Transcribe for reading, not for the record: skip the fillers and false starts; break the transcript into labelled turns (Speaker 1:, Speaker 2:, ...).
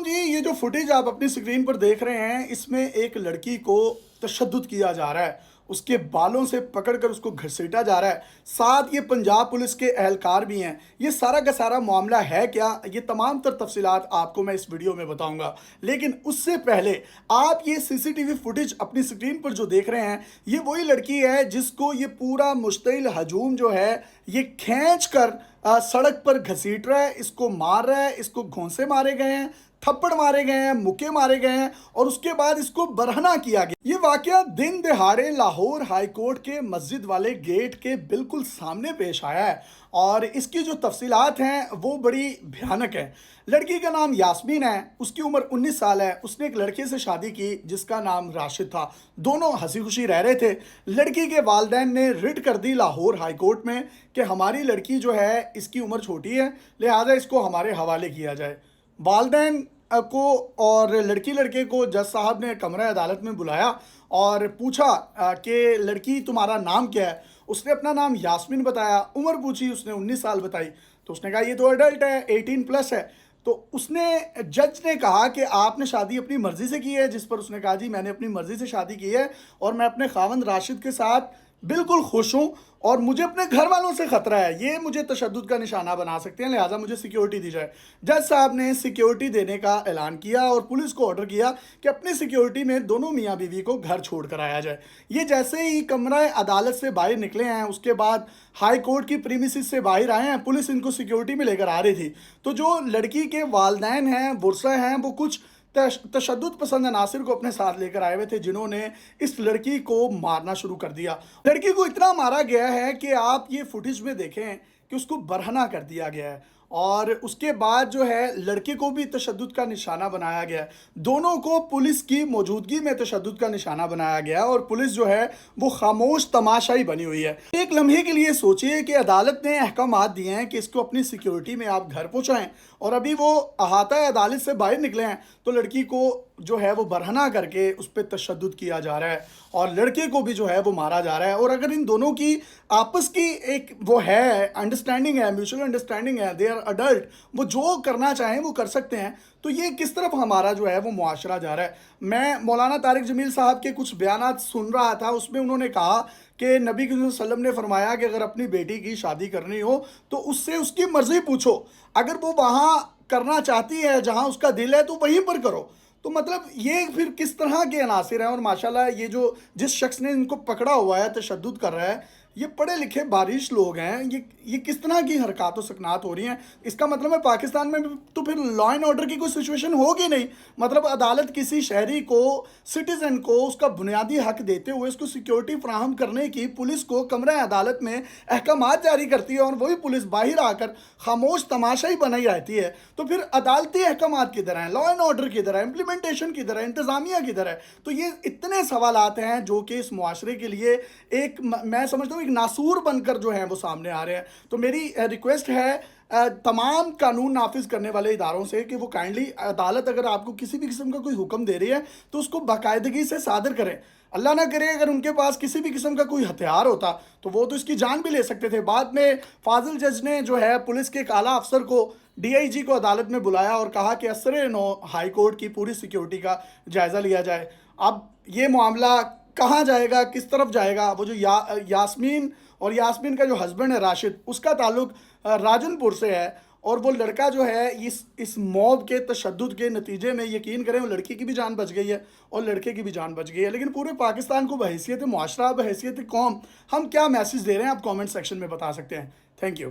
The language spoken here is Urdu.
Speaker 1: جی یہ جو فوٹیج آپ اپنی سکرین پر دیکھ رہے ہیں اس میں ایک لڑکی کو تشدد کیا جا رہا ہے، اس کے بالوں سے پکڑ کر اس کو گھسیٹا جا رہا ہے، ساتھ یہ پنجاب پولیس کے اہلکار بھی ہیں۔ یہ سارا کا سارا معاملہ ہے کیا، یہ تمام تر تفصیلات آپ کو میں اس ویڈیو میں بتاؤں گا، لیکن اس سے پہلے آپ یہ سی سی ٹی وی فوٹیج اپنی سکرین پر جو دیکھ رہے ہیں یہ وہی لڑکی ہے جس کو یہ پورا مشتعل ہجوم جو ہے یہ کھینچ کر سڑک پر گھسیٹ رہا ہے، اس کو مار رہا ہے، اس کو گھونسے مارے گئے ہیں، تھپڑ مارے گئے ہیں، مکے مارے گئے ہیں اور اس کے بعد اس کو برہنہ کیا گیا۔ یہ واقعہ دن دہاڑے لاہور ہائی کورٹ کے مسجد والے گیٹ کے بالکل سامنے پیش آیا ہے اور اس کی جو تفصیلات ہیں وہ بڑی بھیانک ہیں۔ لڑکی کا نام یاسمین ہے، اس کی عمر 19 سال ہے، اس نے ایک لڑکے سے شادی کی جس کا نام راشد تھا، دونوں ہنسی خوشی رہ رہے تھے۔ لڑکی کے والدین نے رٹ کر دی لاہور ہائی کورٹ میں کہ ہماری لڑکی جو ہے اس کی عمر چھوٹی ہے لہٰذا اس کو ہمارے حوالے کیا جائے۔ والدین کو اور لڑکے کو جج صاحب نے کمرہ عدالت میں بلایا اور پوچھا کہ لڑکی تمہارا نام کیا ہے؟ اس نے اپنا نام یاسمین بتایا، عمر پوچھی، اس نے 19 سال بتائی، تو اس نے کہا یہ تو ایڈلٹ ہے، 18+ ہے۔ تو اس نے جج نے کہا کہ آپ نے شادی اپنی مرضی سے کی ہے؟ جس پر اس نے کہا جی میں نے اپنی مرضی سے شادی کی ہے اور میں اپنے خاوند راشد کے ساتھ بالکل خوش ہوں اور مجھے اپنے گھر والوں سے خطرہ ہے، یہ مجھے تشدد کا نشانہ بنا سکتے ہیں لہٰذا مجھے سیکیورٹی دی جائے۔ جج صاحب نے سیکیورٹی دینے کا اعلان کیا اور پولیس کو آرڈر کیا کہ اپنی سیکیورٹی میں دونوں میاں بیوی کو گھر چھوڑ کر آیا جائے۔ یہ جیسے ہی کمرہ عدالت سے باہر نکلے ہیں اس کے بعد ہائی کورٹ کی پریمیسز سے باہر آئے ہیں، پولیس ان کو سیکیورٹی میں لے کر آ رہی تھی، تو جو لڑکی کے والدین ہیں، ورثہ ہیں، وہ کچھ تشدد پسند عناصر کو اپنے ساتھ لے کر آئے ہوئے تھے جنہوں نے اس لڑکی کو مارنا شروع کر دیا۔ لڑکی کو اتنا مارا گیا ہے کہ آپ یہ فوٹیج میں دیکھیں کہ اس کو برہنہ کر دیا گیا ہے اور اس کے بعد جو ہے لڑکے کو بھی تشدد کا نشانہ بنایا گیا ہے، دونوں کو پولیس کی موجودگی میں تشدد کا نشانہ بنایا گیا اور پولیس جو ہے وہ خاموش تماشائی بنی ہوئی ہے۔ ایک لمحے کے لیے سوچئے کہ عدالت نے احکامات دیے ہیں کہ اس کو اپنی سیکیورٹی میں آپ گھر پہنچائیں اور ابھی وہ احاطہ عدالت سے باہر نکلے ہیں تو لڑکی کو جو ہے وہ برہنہ کر کے اس پہ تشدد کیا جا رہا ہے اور لڑکے کو بھی جو ہے وہ مارا جا رہا ہے۔ اور اگر ان دونوں کی آپس کی ایک وہ ہے انڈرسٹینڈنگ ہے، میوچل انڈرسٹینڈنگ ہے، دے آر اڈلٹ، وہ جو کرنا چاہیں وہ کر سکتے ہیں، تو یہ کس طرف ہمارا جو ہے وہ معاشرہ جا رہا ہے۔ میں مولانا طارق جمیل صاحب کے کچھ بیانات سن رہا تھا، اس میں انہوں نے کہا کہ نبی صلی اللہ علیہ وسلم نے فرمایا کہ اگر اپنی بیٹی کی شادی کرنی ہو تو اس سے اس کی مرضی پوچھو، اگر وہ وہاں کرنا چاہتی ہے جہاں اس کا دل ہے تو وہیں پر کرو۔ تو مطلب یہ پھر کس طرح کے عناصر ہیں اور ماشاءاللہ یہ جو جس شخص نے ان کو پکڑا ہوا ہے تشدد کر رہا ہے یہ پڑھے لکھے بارش لوگ ہیں، یہ کس طرح کی حرکات و سکنات ہو رہی ہیں؟ اس کا مطلب ہے پاکستان میں تو پھر لا اینڈ آرڈر کی کوئی سچویشن ہوگی نہیں۔ مطلب عدالت کسی شہری کو، سٹیزن کو اس کا بنیادی حق دیتے ہوئے اس کو سیکیورٹی فراہم کرنے کی پولیس کو کمرہ عدالت میں احکامات جاری کرتی ہے اور وہی پولیس باہر آ کر خاموش تماشائی بنائی رہتی ہے، تو پھر عدالتی احکامات کدھر ہیں، لا اینڈ آرڈر کدھر ہے، امپلیمنٹیشن کدھر ہے، انتظامیہ کدھر ہے؟ تو یہ اتنے سوالات ہیں جو کہ اس معاشرے کے لیے ایک میں سمجھتا ہوں ایک ناسور بن کر جو ہیں وہ سامنے آ رہے ہیں۔ تو میری ریکویسٹ ہے تمام قانون نافذ کرنے والے اداروں سے کہ وہ کائنڈلی عدالت اگر آپ کو کسی بھی قسم کا کوئی حکم دے رہی ہے تو اس کو باقاعدگی سے صادر کریں۔ اللہ نہ کرے اگر ان کے پاس کسی بھی قسم کا کوئی ہتھیار ہوتا تو وہ تو اس کی جان بھی لے سکتے تھے۔ بعد میں فاضل جج نے جو ہے پولیس کے ایک اعلیٰ افسر کو، ڈی آئی جی کو عدالت میں بلایا اور کہا کہ اسرِ-9 ہائی کورٹ کی پوری سیکیورٹی کا جائزہ لیا جائے۔ اب یہ معاملہ کہاں جائے گا، کس طرف جائے گا؟ وہ جو یاسمین کا جو ہسبینڈ ہے راشد، اس کا تعلق راجن پور سے ہے اور وہ لڑکا جو ہے اس موب کے تشدد کے نتیجے میں یقین کریں وہ لڑکی کی بھی جان بچ گئی ہے اور لڑکے کی بھی جان بچ گئی ہے، لیکن پورے پاکستان کو بحیثیت معاشرہ، بحیثیت قوم ہم کیا میسیج دے رہے ہیں آپ کامنٹ سیکشن میں بتا سکتے ہیں۔ Thank you.